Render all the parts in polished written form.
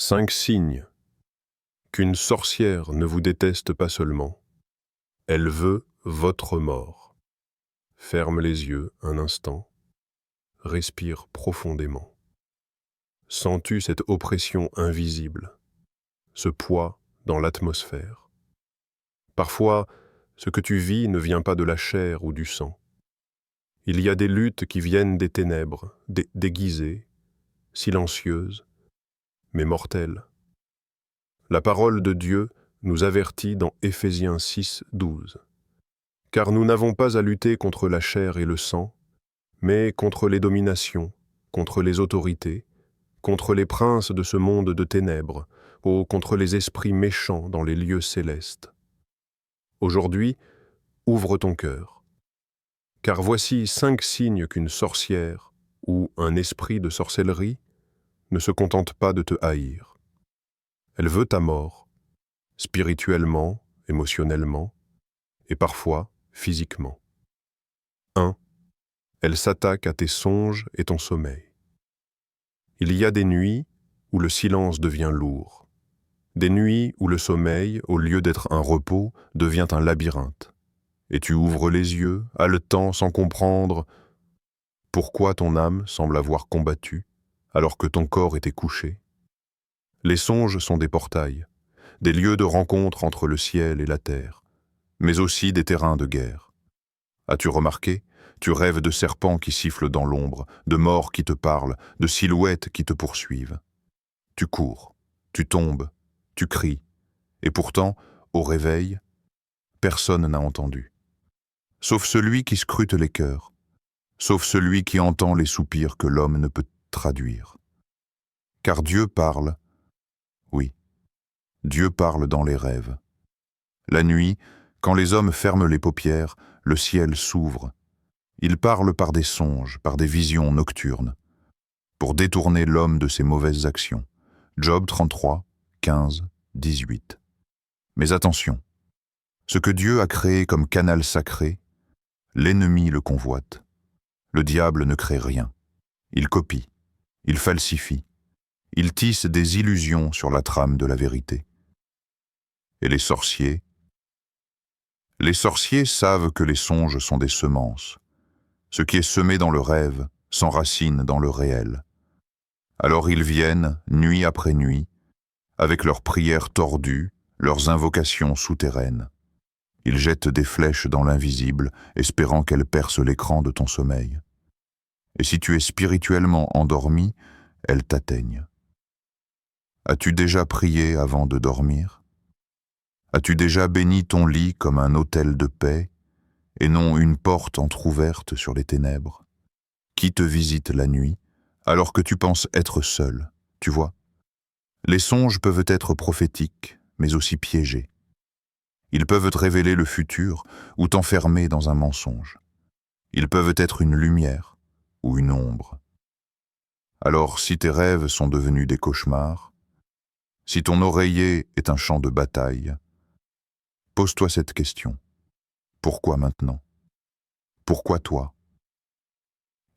5 signes qu'une sorcière ne vous déteste pas seulement, elle veut votre mort. Ferme les yeux un instant, respire profondément. Sens-tu cette oppression invisible, ce poids dans l'atmosphère? Parfois, ce que tu vis ne vient pas de la chair ou du sang. Il y a des luttes qui viennent des ténèbres, déguisées, silencieuses, mais mortelles. La parole de Dieu nous avertit dans Éphésiens 6, 12. Car nous n'avons pas à lutter contre la chair et le sang, mais contre les dominations, contre les autorités, contre les princes de ce monde de ténèbres, contre les esprits méchants dans les lieux célestes. Aujourd'hui, ouvre ton cœur, car voici 5 signes qu'une sorcière ou un esprit de sorcellerie ne se contente pas de te haïr. Elle veut ta mort, spirituellement, émotionnellement, et parfois physiquement. 1. Elle s'attaque à tes songes et ton sommeil. Il y a des nuits où le silence devient lourd, des nuits où le sommeil, au lieu d'être un repos, devient un labyrinthe, et tu ouvres les yeux, haletant sans comprendre pourquoi ton âme semble avoir combattu, alors que ton corps était couché. Les songes sont des portails, des lieux de rencontre entre le ciel et la terre, mais aussi des terrains de guerre. As-tu remarqué? Tu rêves de serpents qui sifflent dans l'ombre, de morts qui te parlent, de silhouettes qui te poursuivent. Tu cours, tu tombes, tu cries, et pourtant, au réveil, personne n'a entendu. Sauf celui qui scrute les cœurs, sauf celui qui entend les soupirs que l'homme ne peut traduire. Car Dieu parle, oui, Dieu parle dans les rêves. La nuit, quand les hommes ferment les paupières, le ciel s'ouvre. Il parle par des songes, par des visions nocturnes, pour détourner l'homme de ses mauvaises actions. Job 33, 15, 18. Mais attention, ce que Dieu a créé comme canal sacré, l'ennemi le convoite. Le diable ne crée rien. Il copie, il falsifie, il tisse des illusions sur la trame de la vérité. Et les sorciers savent que les songes sont des semences. Ce qui est semé dans le rêve s'enracine dans le réel. Alors ils viennent, nuit après nuit, avec leurs prières tordues, leurs invocations souterraines. Ils jettent des flèches dans l'invisible, espérant qu'elles percent l'écran de ton sommeil. Et si tu es spirituellement endormi, elles t'atteignent. As-tu déjà prié avant de dormir? As-tu déjà béni ton lit comme un autel de paix, et non une porte entr'ouverte sur les ténèbres? Qui te visite la nuit, alors que tu penses être seul, tu vois? Les songes peuvent être prophétiques, mais aussi piégés. Ils peuvent te révéler le futur ou t'enfermer dans un mensonge. Ils peuvent être une lumière ou une ombre. Alors, si tes rêves sont devenus des cauchemars, si ton oreiller est un champ de bataille, pose-toi cette question. Pourquoi maintenant? Pourquoi toi?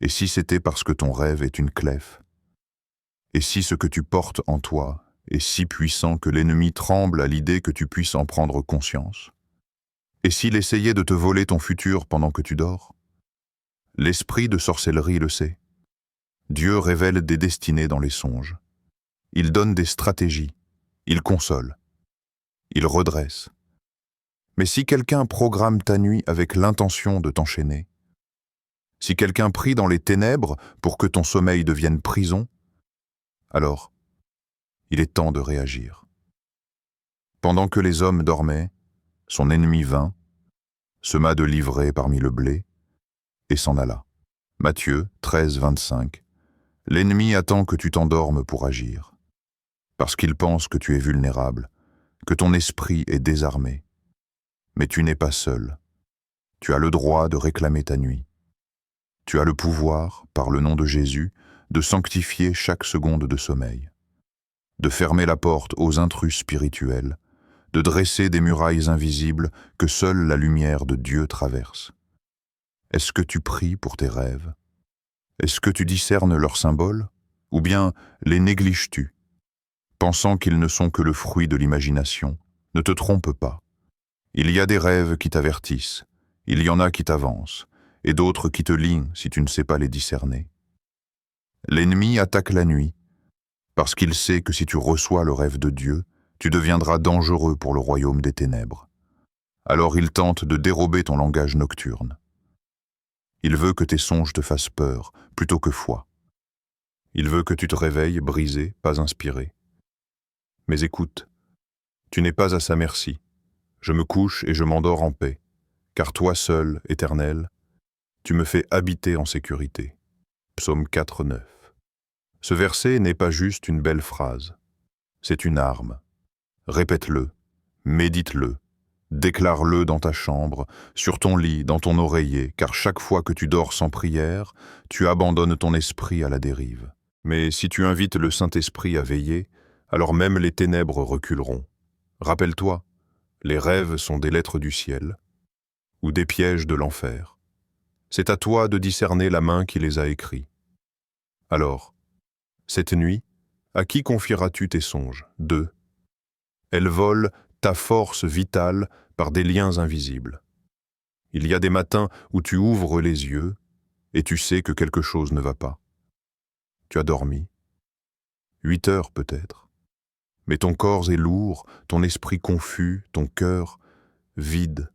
Et si c'était parce que ton rêve est une clef? Et si ce que tu portes en toi est si puissant que l'ennemi tremble à l'idée que tu puisses en prendre conscience? Et s'il essayait de te voler ton futur pendant que tu dors? L'esprit de sorcellerie le sait. Dieu révèle des destinées dans les songes. Il donne des stratégies. Il console. Il redresse. Mais si quelqu'un programme ta nuit avec l'intention de t'enchaîner, si quelqu'un prie dans les ténèbres pour que ton sommeil devienne prison, alors, il est temps de réagir. Pendant que les hommes dormaient, son ennemi vint, sema de l'ivraie parmi le blé, et s'en alla. Matthieu 13, 25. L'ennemi attend que tu t'endormes pour agir, parce qu'il pense que tu es vulnérable, que ton esprit est désarmé. Mais tu n'es pas seul. Tu as le droit de réclamer ta nuit. Tu as le pouvoir, par le nom de Jésus, de sanctifier chaque seconde de sommeil, de fermer la porte aux intrus spirituels, de dresser des murailles invisibles que seule la lumière de Dieu traverse. Est-ce que tu pries pour tes rêves? Est-ce que tu discernes leurs symboles? Ou bien les négliges-tu? pensant qu'ils ne sont que le fruit de l'imagination. Ne te trompe pas. Il y a des rêves qui t'avertissent, il y en a qui t'avancent, et d'autres qui te lient si tu ne sais pas les discerner. L'ennemi attaque la nuit, parce qu'il sait que si tu reçois le rêve de Dieu, tu deviendras dangereux pour le royaume des ténèbres. Alors il tente de dérober ton langage nocturne. Il veut que tes songes te fassent peur, plutôt que foi. Il veut que tu te réveilles brisé, pas inspiré. Mais écoute, tu n'es pas à sa merci. Je me couche et je m'endors en paix, car toi seul, Éternel, tu me fais habiter en sécurité. Psaume 4, 9. Ce verset n'est pas juste une belle phrase, c'est une arme. Répète-le, médite-le, déclare-le dans ta chambre, sur ton lit, dans ton oreiller, car chaque fois que tu dors sans prière, tu abandonnes ton esprit à la dérive. Mais si tu invites le Saint-Esprit à veiller, alors même les ténèbres reculeront. Rappelle-toi, les rêves sont des lettres du ciel ou des pièges de l'enfer. C'est à toi de discerner la main qui les a écrits. Alors, cette nuit, à qui confieras-tu tes songes? 2. Elles volent ta force vitale par des liens invisibles. Il y a des matins où tu ouvres les yeux et tu sais que quelque chose ne va pas. Tu as dormi. 8 heures peut-être. Mais ton corps est lourd, ton esprit confus, ton cœur vide.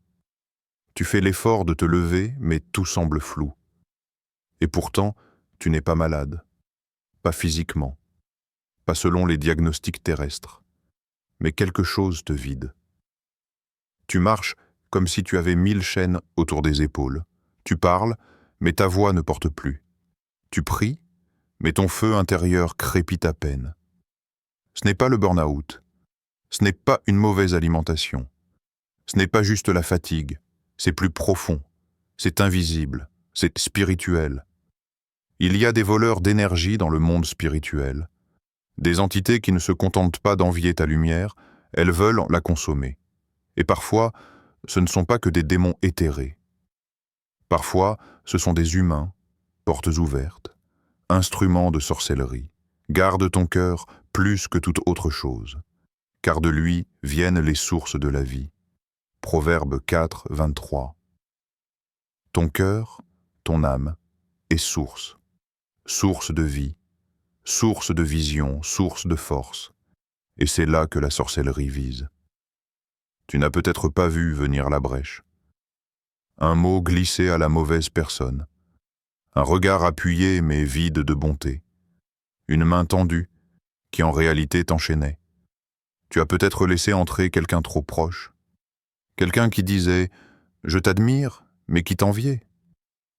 Tu fais l'effort de te lever, mais tout semble flou. Et pourtant, tu n'es pas malade. Pas physiquement. Pas selon les diagnostics terrestres. Mais quelque chose te vide. Tu marches comme si tu avais 1000 chaînes autour des épaules. Tu parles, mais ta voix ne porte plus. Tu pries, mais ton feu intérieur crépite à peine. Ce n'est pas le burn-out. Ce n'est pas une mauvaise alimentation. Ce n'est pas juste la fatigue. C'est plus profond. C'est invisible. C'est spirituel. Il y a des voleurs d'énergie dans le monde spirituel. Des entités qui ne se contentent pas d'envier ta lumière, elles veulent la consommer. Et parfois, ce ne sont pas que des démons éthérés. Parfois, ce sont des humains, portes ouvertes, instruments de sorcellerie. Garde ton cœur plus que toute autre chose, car de lui viennent les sources de la vie. Proverbe 4, 23. Ton cœur, ton âme, est source de vie, source de vision, source de force. Et c'est là que la sorcellerie vise. Tu n'as peut-être pas vu venir la brèche. Un mot glissé à la mauvaise personne. Un regard appuyé mais vide de bonté. Une main tendue qui en réalité t'enchaînait. Tu as peut-être laissé entrer quelqu'un trop proche. Quelqu'un qui disait « Je t'admire » mais qui t'enviait.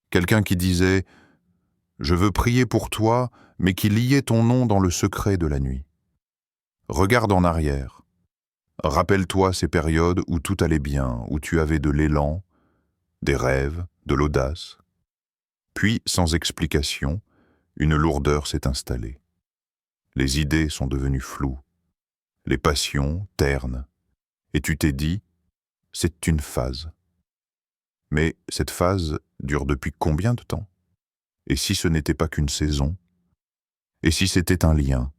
Quelqu'un qui disait « Je veux prier pour toi » mais qui liait ton nom dans le secret de la nuit. Regarde en arrière. Rappelle-toi ces périodes où tout allait bien, où tu avais de l'élan, des rêves, de l'audace. Puis, sans explication, une lourdeur s'est installée. Les idées sont devenues floues, les passions ternes, et tu t'es dit, c'est une phase. Mais cette phase dure depuis combien de temps? Et si ce n'était pas qu'une saison? Et si c'était un lien?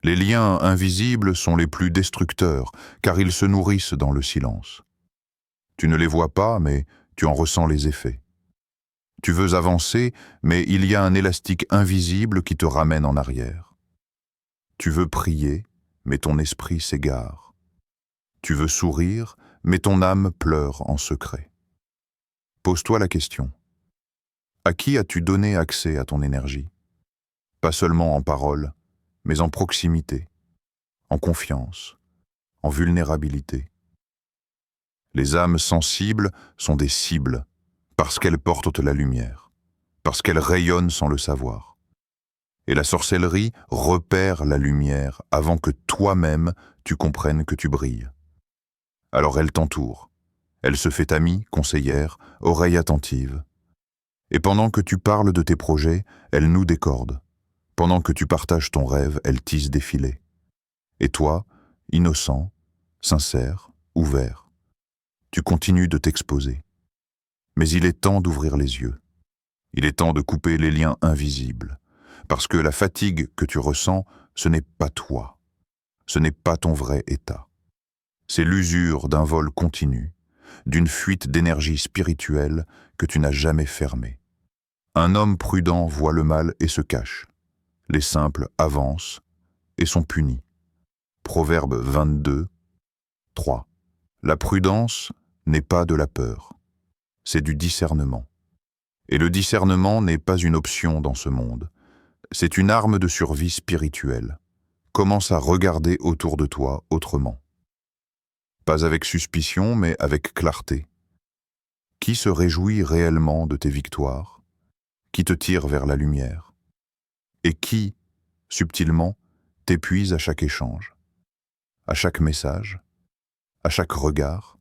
Les liens invisibles sont les plus destructeurs, car ils se nourrissent dans le silence. Tu ne les vois pas, mais tu en ressens les effets. Tu veux avancer, mais il y a un élastique invisible qui te ramène en arrière. Tu veux prier, mais ton esprit s'égare. Tu veux sourire, mais ton âme pleure en secret. Pose-toi la question. À qui as-tu donné accès à ton énergie? Pas seulement en parole, mais en proximité, en confiance, en vulnérabilité. Les âmes sensibles sont des cibles, parce qu'elles portent la lumière, parce qu'elles rayonnent sans le savoir. Et la sorcellerie repère la lumière avant que toi-même tu comprennes que tu brilles. Alors elle t'entoure, elle se fait amie, conseillère, oreille attentive. Et pendant que tu parles de tes projets, elle noue des cordes. Pendant que tu partages ton rêve, elle tisse des filets. Et toi, innocent, sincère, ouvert, tu continues de t'exposer. Mais il est temps d'ouvrir les yeux. Il est temps de couper les liens invisibles. Parce que la fatigue que tu ressens, ce n'est pas toi. Ce n'est pas ton vrai état. C'est l'usure d'un vol continu, d'une fuite d'énergie spirituelle que tu n'as jamais fermée. Un homme prudent voit le mal et se cache. Les simples avancent et sont punis. Proverbe 22, 3. La prudence n'est pas de la peur, c'est du discernement. Et le discernement n'est pas une option dans ce monde, c'est une arme de survie spirituelle. Commence à regarder autour de toi autrement. Pas avec suspicion, mais avec clarté. Qui se réjouit réellement de tes victoires? Qui te tire vers la lumière? Et qui, subtilement, t'épuise à chaque échange, à chaque message, à chaque regard?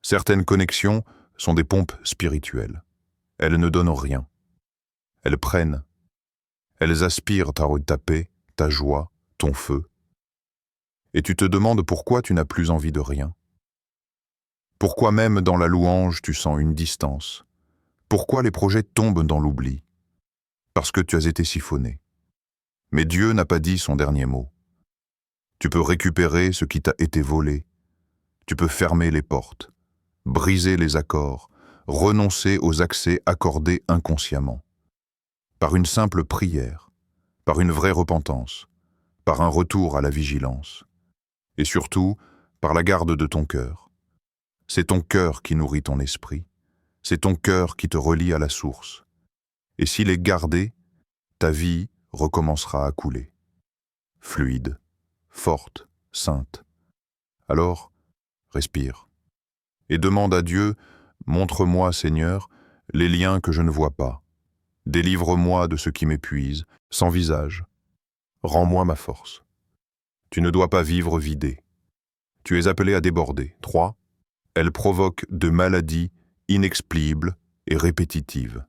Certaines connexions sont des pompes spirituelles. Elles ne donnent rien. Elles prennent. Elles aspirent ta paix, ta joie, ton feu. Et tu te demandes pourquoi tu n'as plus envie de rien. Pourquoi même dans la louange tu sens une distance? Pourquoi les projets tombent dans l'oubli? Parce que tu as été siphonné. Mais Dieu n'a pas dit son dernier mot. Tu peux récupérer ce qui t'a été volé. Tu peux fermer les portes, briser les accords, renoncer aux accès accordés inconsciemment. Par une simple prière, par une vraie repentance, par un retour à la vigilance. Et surtout, par la garde de ton cœur. C'est ton cœur qui nourrit ton esprit. C'est ton cœur qui te relie à la source. Et s'il est gardé, ta vie recommencera à couler. Fluide, forte, sainte. Alors, respire. Et demande à Dieu, montre-moi, Seigneur, les liens que je ne vois pas. Délivre-moi de ce qui m'épuise, sans visage. Rends-moi ma force. Tu ne dois pas vivre vidé. Tu es appelé à déborder. 3. Elle provoque de maladies inexplicables et répétitives.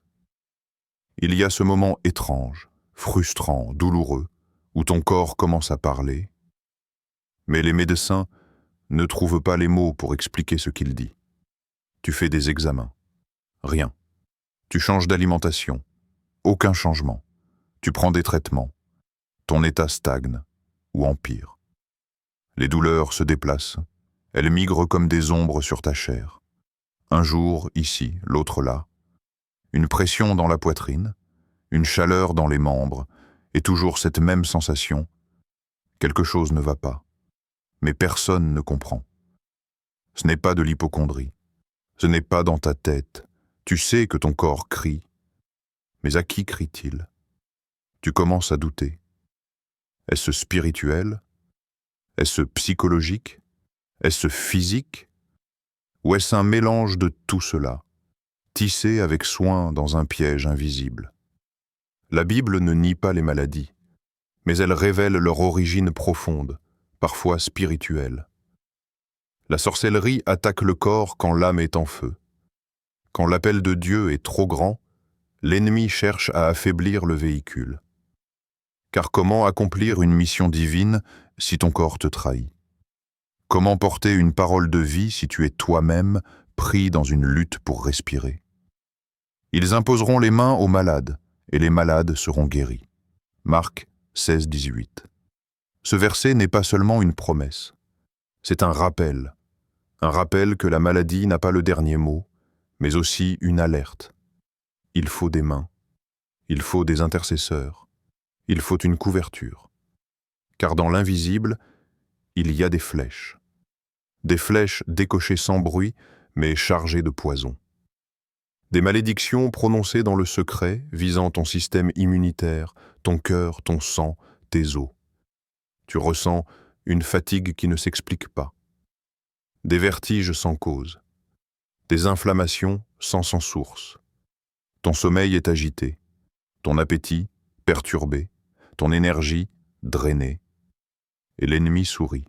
Il y a ce moment étrange, frustrant, douloureux, où ton corps commence à parler, mais les médecins ne trouvent pas les mots pour expliquer ce qu'il dit. Tu fais des examens. Rien. Tu changes d'alimentation. Aucun changement. Tu prends des traitements. Ton état stagne ou empire. Les douleurs se déplacent. Elles migrent comme des ombres sur ta chair. Un jour ici, l'autre là. Une pression dans la poitrine, une chaleur dans les membres, et toujours cette même sensation. Quelque chose ne va pas. Mais personne ne comprend. Ce n'est pas de l'hypocondrie. Ce n'est pas dans ta tête. Tu sais que ton corps crie. Mais à qui crie-t-il? Tu commences à douter. Est-ce spirituel? Est-ce psychologique? Est-ce physique? Ou est-ce un mélange de tout cela, tissé avec soin dans un piège invisible? La Bible ne nie pas les maladies, mais elle révèle leur origine profonde, parfois spirituelle. La sorcellerie attaque le corps quand l'âme est en feu. Quand l'appel de Dieu est trop grand, l'ennemi cherche à affaiblir le véhicule. Car comment accomplir une mission divine si ton corps te trahit? Comment porter une parole de vie si tu es toi-même pris dans une lutte pour respirer? Ils imposeront les mains aux malades, et les malades seront guéris. Marc 16, 18. Ce verset n'est pas seulement une promesse, c'est un rappel que la maladie n'a pas le dernier mot, mais aussi une alerte. Il faut des mains, il faut des intercesseurs, il faut une couverture. Car dans l'invisible, il y a des flèches décochées sans bruit, mais chargées de poison. Des malédictions prononcées dans le secret, visant ton système immunitaire, ton cœur, ton sang, tes os. Tu ressens une fatigue qui ne s'explique pas, des vertiges sans cause, des inflammations sans source. Ton sommeil est agité, ton appétit perturbé, ton énergie drainée, et l'ennemi sourit.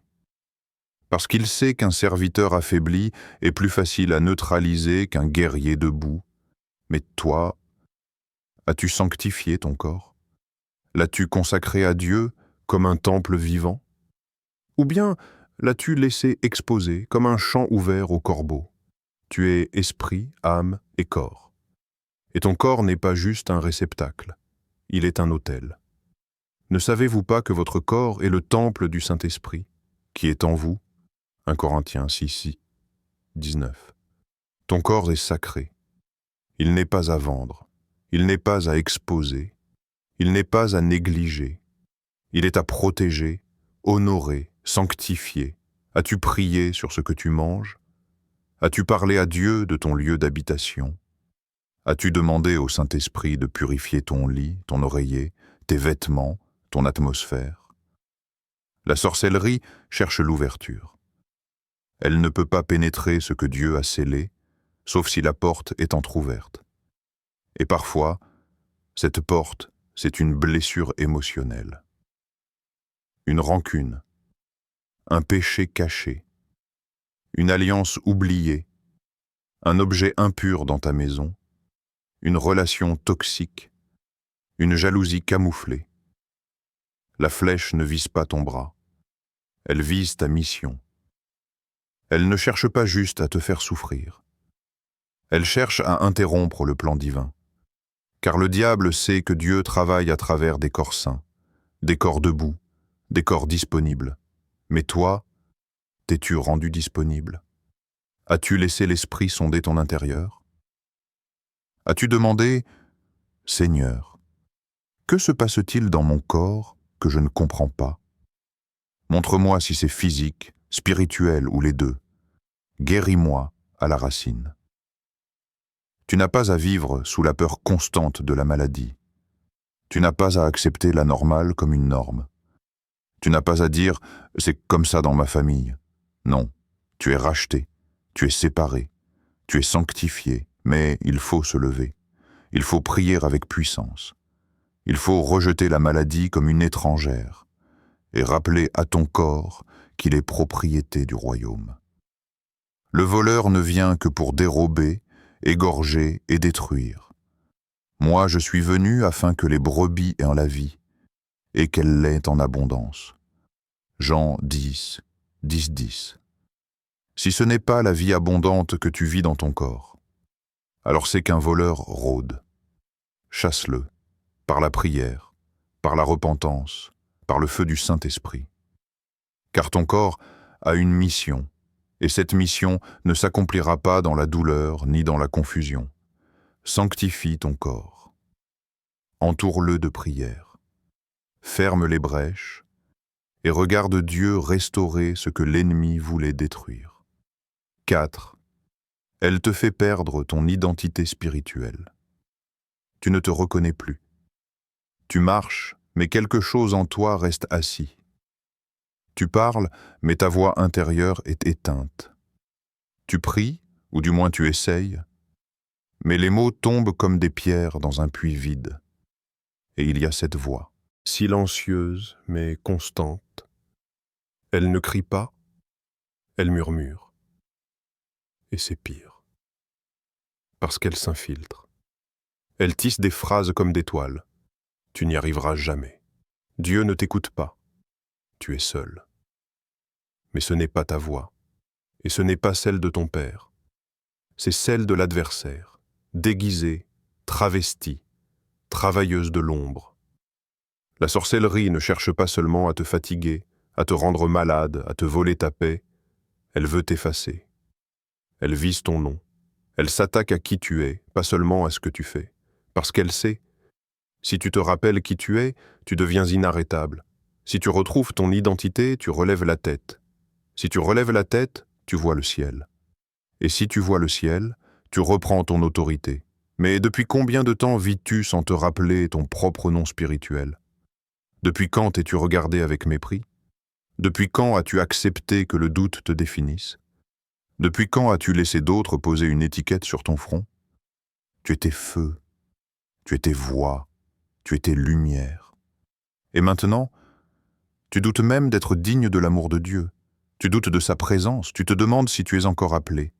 Parce qu'il sait qu'un serviteur affaibli est plus facile à neutraliser qu'un guerrier debout. Mais toi, as-tu sanctifié ton corps? L'as-tu consacré à Dieu comme un temple vivant? Ou bien l'as-tu laissé exposé comme un champ ouvert aux corbeaux? Tu es esprit, âme et corps. Et ton corps n'est pas juste un réceptacle, il est un autel. Ne savez-vous pas que votre corps est le temple du Saint-Esprit, qui est en vous? 1 Corinthiens 6, 19. Ton corps est sacré. Il n'est pas à vendre. Il n'est pas à exposer. Il n'est pas à négliger. Il est à protéger, honorer, sanctifier. As-tu prié sur ce que tu manges? As-tu parlé à Dieu de ton lieu d'habitation? As-tu demandé au Saint-Esprit de purifier ton lit, ton oreiller, tes vêtements, ton atmosphère? La sorcellerie cherche l'ouverture. Elle ne peut pas pénétrer ce que Dieu a scellé, sauf si la porte est entr'ouverte. Et parfois, cette porte, c'est une blessure émotionnelle. Une rancune, un péché caché, une alliance oubliée, un objet impur dans ta maison, une relation toxique, une jalousie camouflée. La flèche ne vise pas ton bras, elle vise ta mission. Elle ne cherche pas juste à te faire souffrir. Elle cherche à interrompre le plan divin. Car le diable sait que Dieu travaille à travers des corps sains, des corps debout, des corps disponibles. Mais toi, t'es-tu rendu disponible? As-tu laissé l'Esprit sonder ton intérieur? As-tu demandé, Seigneur, que se passe-t-il dans mon corps que je ne comprends pas? Montre-moi si c'est physique, spirituel ou les deux. Guéris-moi à la racine. Tu n'as pas à vivre sous la peur constante de la maladie. Tu n'as pas à accepter la normale comme une norme. Tu n'as pas à dire « c'est comme ça dans ma famille ». Non, tu es racheté, tu es séparé, tu es sanctifié, mais il faut se lever. Il faut prier avec puissance. Il faut rejeter la maladie comme une étrangère et rappeler à ton corps qu'il est propriété du royaume. Le voleur ne vient que pour dérober, égorger et détruire. Moi, je suis venu afin que les brebis aient la vie et qu'elle l'ait en abondance. Jean 10, 10, 10. Si ce n'est pas la vie abondante que tu vis dans ton corps, alors c'est qu'un voleur rôde. Chasse-le, par la prière, par la repentance, par le feu du Saint-Esprit. Car ton corps a une mission, et cette mission ne s'accomplira pas dans la douleur ni dans la confusion. Sanctifie ton corps. Entoure-le de prière. Ferme les brèches et regarde Dieu restaurer ce que l'ennemi voulait détruire. 4. Elle te fait perdre ton identité spirituelle. Tu ne te reconnais plus. Tu marches, mais quelque chose en toi reste assis. Tu parles, mais ta voix intérieure est éteinte. Tu pries, ou du moins tu essayes, mais les mots tombent comme des pierres dans un puits vide. Et il y a cette voix, silencieuse mais constante. Elle ne crie pas, elle murmure. Et c'est pire. Parce qu'elle s'infiltre. Elle tisse des phrases comme des toiles. Tu n'y arriveras jamais. Dieu ne t'écoute pas. Tu es seul. Mais ce n'est pas ta voix, et ce n'est pas celle de ton père. C'est celle de l'adversaire, déguisée, travestie, travailleuse de l'ombre. La sorcellerie ne cherche pas seulement à te fatiguer, à te rendre malade, à te voler ta paix. Elle veut t'effacer. Elle vise ton nom. Elle s'attaque à qui tu es, pas seulement à ce que tu fais. Parce qu'elle sait, si tu te rappelles qui tu es, tu deviens inarrêtable. Si tu retrouves ton identité, tu relèves la tête. Si tu relèves la tête, tu vois le ciel. Et si tu vois le ciel, tu reprends ton autorité. Mais depuis combien de temps vis-tu sans te rappeler ton propre nom spirituel? Depuis quand t'es-tu regardé avec mépris? Depuis quand as-tu accepté que le doute te définisse? Depuis quand as-tu laissé d'autres poser une étiquette sur ton front? Tu étais feu, tu étais voix, tu étais lumière. Et maintenant, tu doutes même d'être digne de l'amour de Dieu. Tu doutes de sa présence, tu te demandes si tu es encore appelé.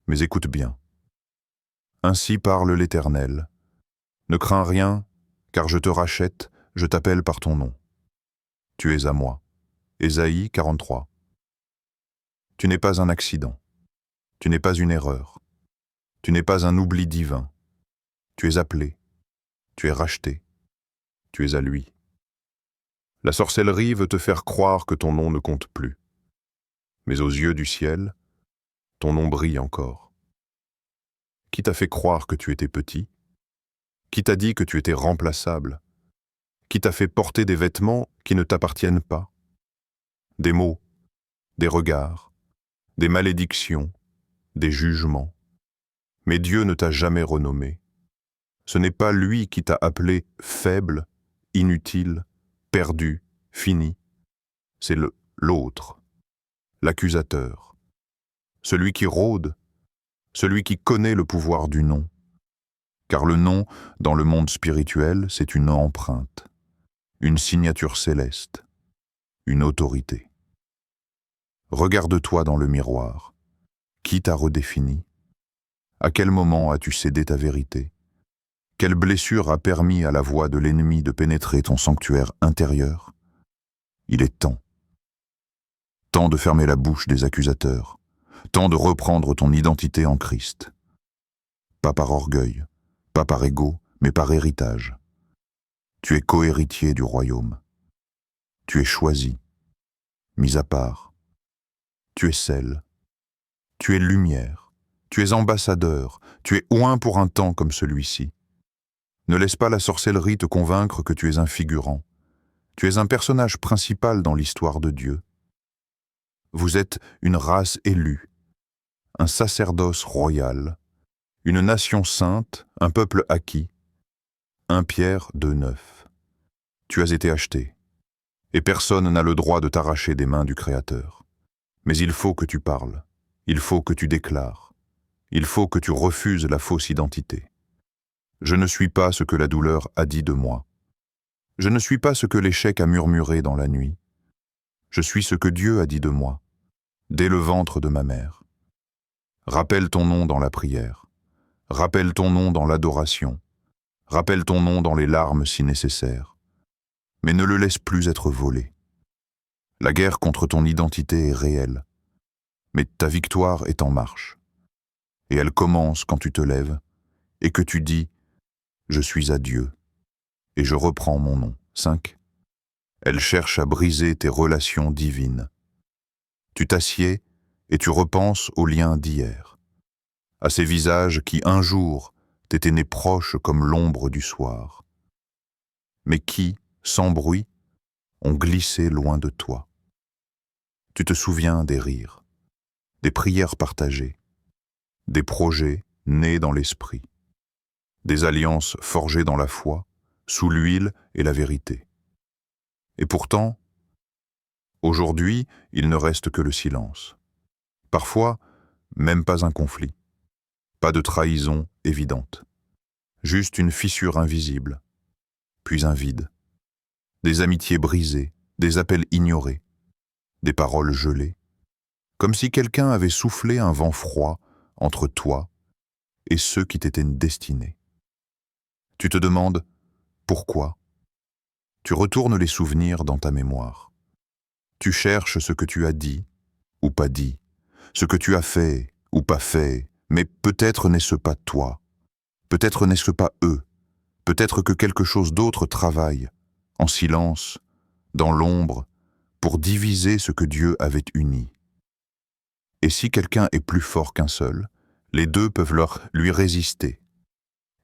Mais écoute bien. Ainsi parle l'Éternel. Ne crains rien, car je te rachète, je t'appelle par ton nom. Tu es à moi. Ésaïe 43. Tu n'es pas un accident. Tu n'es pas une erreur. Tu n'es pas un oubli divin. Tu es appelé. Tu es racheté. Tu es à lui. La sorcellerie veut te faire croire que ton nom ne compte plus. Mais aux yeux du ciel, ton nom brille encore. Qui t'a fait croire que tu étais petit? Qui t'a dit que tu étais remplaçable? Qui t'a fait porter des vêtements qui ne t'appartiennent pas? Des mots, des regards, des malédictions, des jugements. Mais Dieu ne t'a jamais renommé. Ce n'est pas lui qui t'a appelé faible, inutile, perdu, fini. C'est l'autre, l'accusateur, celui qui rôde, celui qui connaît le pouvoir du nom. Car le nom, dans le monde spirituel, c'est une empreinte, une signature céleste, une autorité. Regarde-toi dans le miroir. Qui t'a redéfini? À quel moment as-tu cédé ta vérité? Quelle blessure a permis à la voix de l'ennemi de pénétrer ton sanctuaire intérieur? Il est temps. Temps de fermer la bouche des accusateurs. Temps de reprendre ton identité en Christ. Pas par orgueil, pas par ego, mais par héritage. Tu es cohéritier du royaume. Tu es choisi, mis à part. Tu es sel. Tu es lumière. Tu es ambassadeur. Tu es oint pour un temps comme celui-ci. Ne laisse pas la sorcellerie te convaincre que tu es un figurant. Tu es un personnage principal dans l'histoire de Dieu. Vous êtes une race élue, un sacerdoce royal, une nation sainte, un peuple acquis. 1 Pierre 2,9. Tu as été acheté, et personne n'a le droit de t'arracher des mains du Créateur. Mais il faut que tu parles, il faut que tu déclares, il faut que tu refuses la fausse identité. Je ne suis pas ce que la douleur a dit de moi. Je ne suis pas ce que l'échec a murmuré dans la nuit. Je suis ce que Dieu a dit de moi, dès le ventre de ma mère. Rappelle ton nom dans la prière. Rappelle ton nom dans l'adoration. Rappelle ton nom dans les larmes si nécessaire. Mais ne le laisse plus être volé. La guerre contre ton identité est réelle, mais ta victoire est en marche. Et elle commence quand tu te lèves et que tu dis « Je suis à Dieu » et je reprends mon nom. 5. Elle cherche à briser tes relations divines. Tu t'assieds et tu repenses aux liens d'hier, à ces visages qui un jour t'étaient nés proches comme l'ombre du soir, mais qui, sans bruit, ont glissé loin de toi. Tu te souviens des rires, des prières partagées, des projets nés dans l'esprit, des alliances forgées dans la foi, sous l'huile et la vérité. Et pourtant, aujourd'hui, il ne reste que le silence. Parfois, même pas un conflit, pas de trahison évidente, juste une fissure invisible, puis un vide, des amitiés brisées, des appels ignorés, des paroles gelées, comme si quelqu'un avait soufflé un vent froid entre toi et ceux qui t'étaient destinés. Tu te demandes pourquoi. Tu retournes les souvenirs dans ta mémoire. Tu cherches ce que tu as dit ou pas dit, ce que tu as fait ou pas fait, mais peut-être n'est-ce pas toi, peut-être n'est-ce pas eux, peut-être que quelque chose d'autre travaille, en silence, dans l'ombre, pour diviser ce que Dieu avait uni. Et si quelqu'un est plus fort qu'un seul, les deux peuvent lui résister.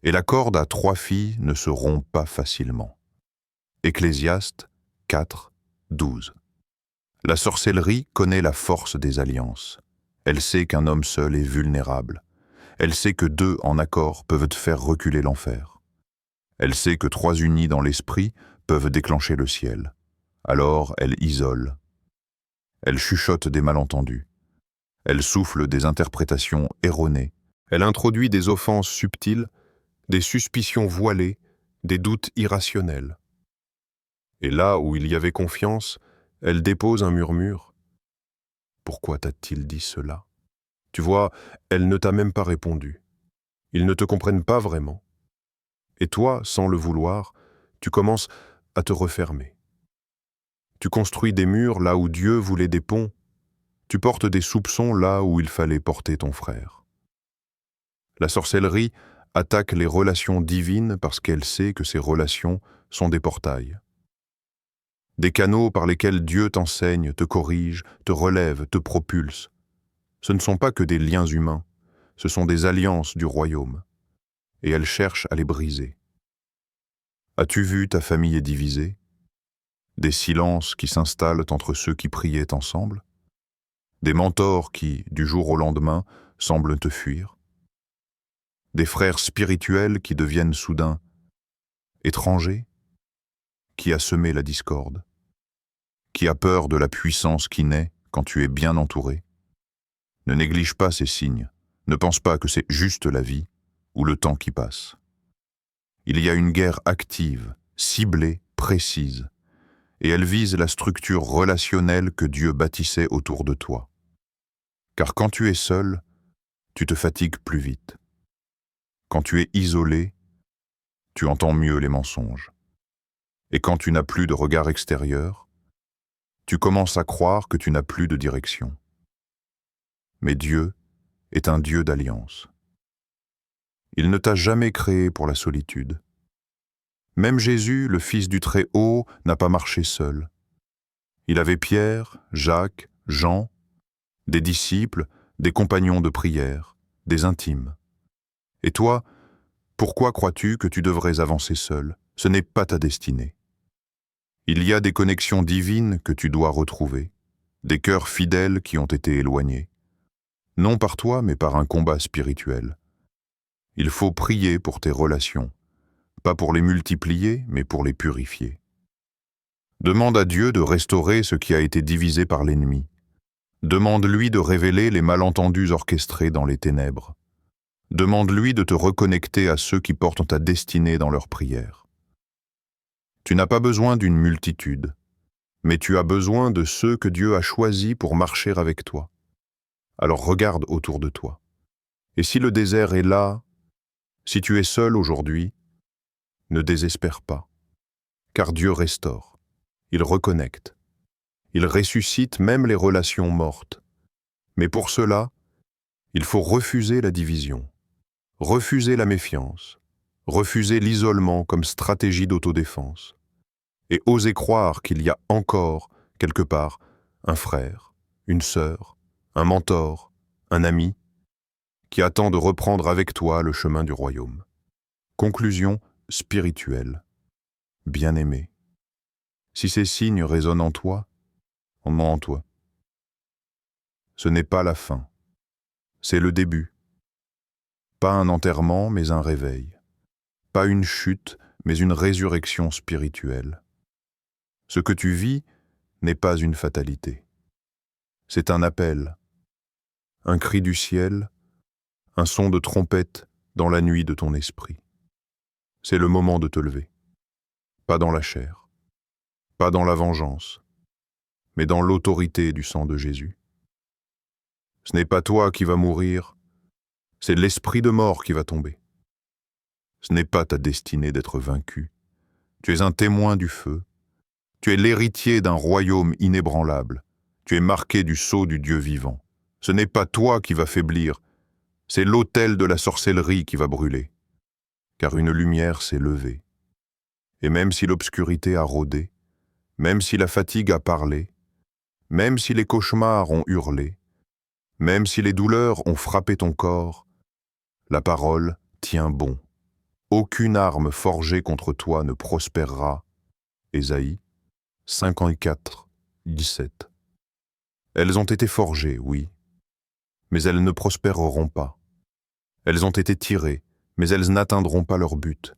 Et la corde à 3 filles ne se rompt pas facilement. Ecclésiaste 4, 12. La sorcellerie connaît la force des alliances. Elle sait qu'un homme seul est vulnérable. Elle sait que 2 en accord peuvent faire reculer l'enfer. Elle sait que 3 unis dans l'esprit peuvent déclencher le ciel. Alors elle isole. Elle chuchote des malentendus. Elle souffle des interprétations erronées. Elle introduit des offenses subtiles, des suspicions voilées, des doutes irrationnels. Et là où il y avait confiance, elle dépose un murmure. Pourquoi t'a-t-il dit cela? Tu vois, elle ne t'a même pas répondu. Ils ne te comprennent pas vraiment. Et toi, sans le vouloir, tu commences à te refermer. Tu construis des murs là où Dieu voulait des ponts. Tu portes des soupçons là où il fallait porter ton frère. La sorcellerie attaque les relations divines parce qu'elle sait que ces relations sont des portails. des canaux par lesquels Dieu t'enseigne, te corrige, te relève, te propulse. Ce ne sont pas que des liens humains, ce sont des alliances du royaume, et elle cherche à les briser. As-tu vu ta famille est divisée? Des silences qui s'installent entre ceux qui priaient ensemble? Des mentors qui, du jour au lendemain, semblent te fuir? Des frères spirituels qui deviennent soudain étrangers? Qui a semé la discorde? Qui a peur de la puissance qui naît quand tu es bien entouré? Ne néglige pas ces signes, ne pense pas que c'est juste la vie ou le temps qui passe. Il y a une guerre active, ciblée, précise, et elle vise la structure relationnelle que Dieu bâtissait autour de toi. Car quand tu es seul, tu te fatigues plus vite. Quand tu es isolé, tu entends mieux les mensonges. Et quand tu n'as plus de regard extérieur, tu commences à croire que tu n'as plus de direction. Mais Dieu est un Dieu d'alliance. Il ne t'a jamais créé pour la solitude. Même Jésus, le Fils du Très-Haut, n'a pas marché seul. Il avait Pierre, Jacques, Jean, des disciples, des compagnons de prière, des intimes. Et toi, pourquoi crois-tu que tu devrais avancer seul? Ce n'est pas ta destinée. Il y a des connexions divines que tu dois retrouver, des cœurs fidèles qui ont été éloignés. Non par toi, mais par un combat spirituel. Il faut prier pour tes relations, pas pour les multiplier, mais pour les purifier. Demande à Dieu de restaurer ce qui a été divisé par l'ennemi. Demande-lui de révéler les malentendus orchestrés dans les ténèbres. Demande-lui de te reconnecter à ceux qui portent ta destinée dans leurs prières. Tu n'as pas besoin d'une multitude, mais tu as besoin de ceux que Dieu a choisis pour marcher avec toi. Alors regarde autour de toi. Et si le désert est là, si tu es seul aujourd'hui, ne désespère pas, car Dieu restaure, il reconnecte, il ressuscite même les relations mortes. Mais pour cela, il faut refuser la division, refuser la méfiance, refuser l'isolement comme stratégie d'autodéfense, et oser croire qu'il y a encore, quelque part, un frère, une sœur, un mentor, un ami, qui attend de reprendre avec toi le chemin du royaume. Conclusion spirituelle. Bien-aimé, si ces signes résonnent en toi, ce n'est pas la fin, c'est le début. Pas un enterrement, mais un réveil. Pas une chute, mais une résurrection spirituelle. Ce que tu vis n'est pas une fatalité. C'est un appel, un cri du ciel, un son de trompette dans la nuit de ton esprit. C'est le moment de te lever. Pas dans la chair, pas dans la vengeance, mais dans l'autorité du sang de Jésus. Ce n'est pas toi qui vas mourir, c'est l'esprit de mort qui va tomber. Ce n'est pas ta destinée d'être vaincu. Tu es un témoin du feu. Tu es l'héritier d'un royaume inébranlable. Tu es marqué du sceau du Dieu vivant. Ce n'est pas toi qui vas faiblir, c'est l'autel de la sorcellerie qui va brûler. Car une lumière s'est levée. Et même si l'obscurité a rôdé, même si la fatigue a parlé, même si les cauchemars ont hurlé, même si les douleurs ont frappé ton corps, la parole tient bon. Aucune arme forgée contre toi ne prospérera. Ésaïe 54, 17. Elles ont été forgées, oui, mais elles ne prospéreront pas. Elles ont été tirées, mais elles n'atteindront pas leur but.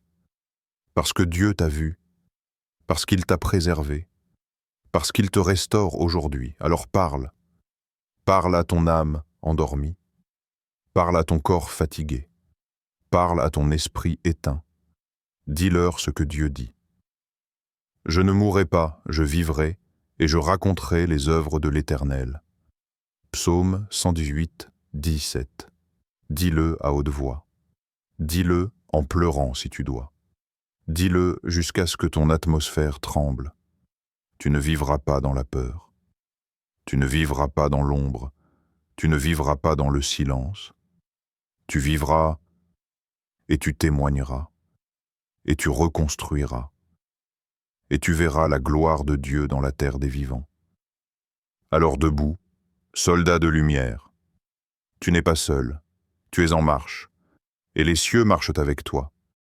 Parce que Dieu t'a vu, parce qu'il t'a préservé, parce qu'il te restaure aujourd'hui. Alors parle. Parle à ton âme endormie. Parle à ton corps fatigué. Parle à ton esprit éteint. Dis-leur ce que Dieu dit. Je ne mourrai pas, je vivrai, et je raconterai les œuvres de l'Éternel. Psaume 118, 17. Dis-le à haute voix. Dis-le en pleurant si tu dois. Dis-le jusqu'à ce que ton atmosphère tremble. Tu ne vivras pas dans la peur. Tu ne vivras pas dans l'ombre. Tu ne vivras pas dans le silence. Tu vivras et tu témoigneras. Et tu reconstruiras. et tu verras la gloire de Dieu dans la terre des vivants. Alors debout, soldat de lumière, tu n'es pas seul, tu es en marche, et les cieux marchent avec toi.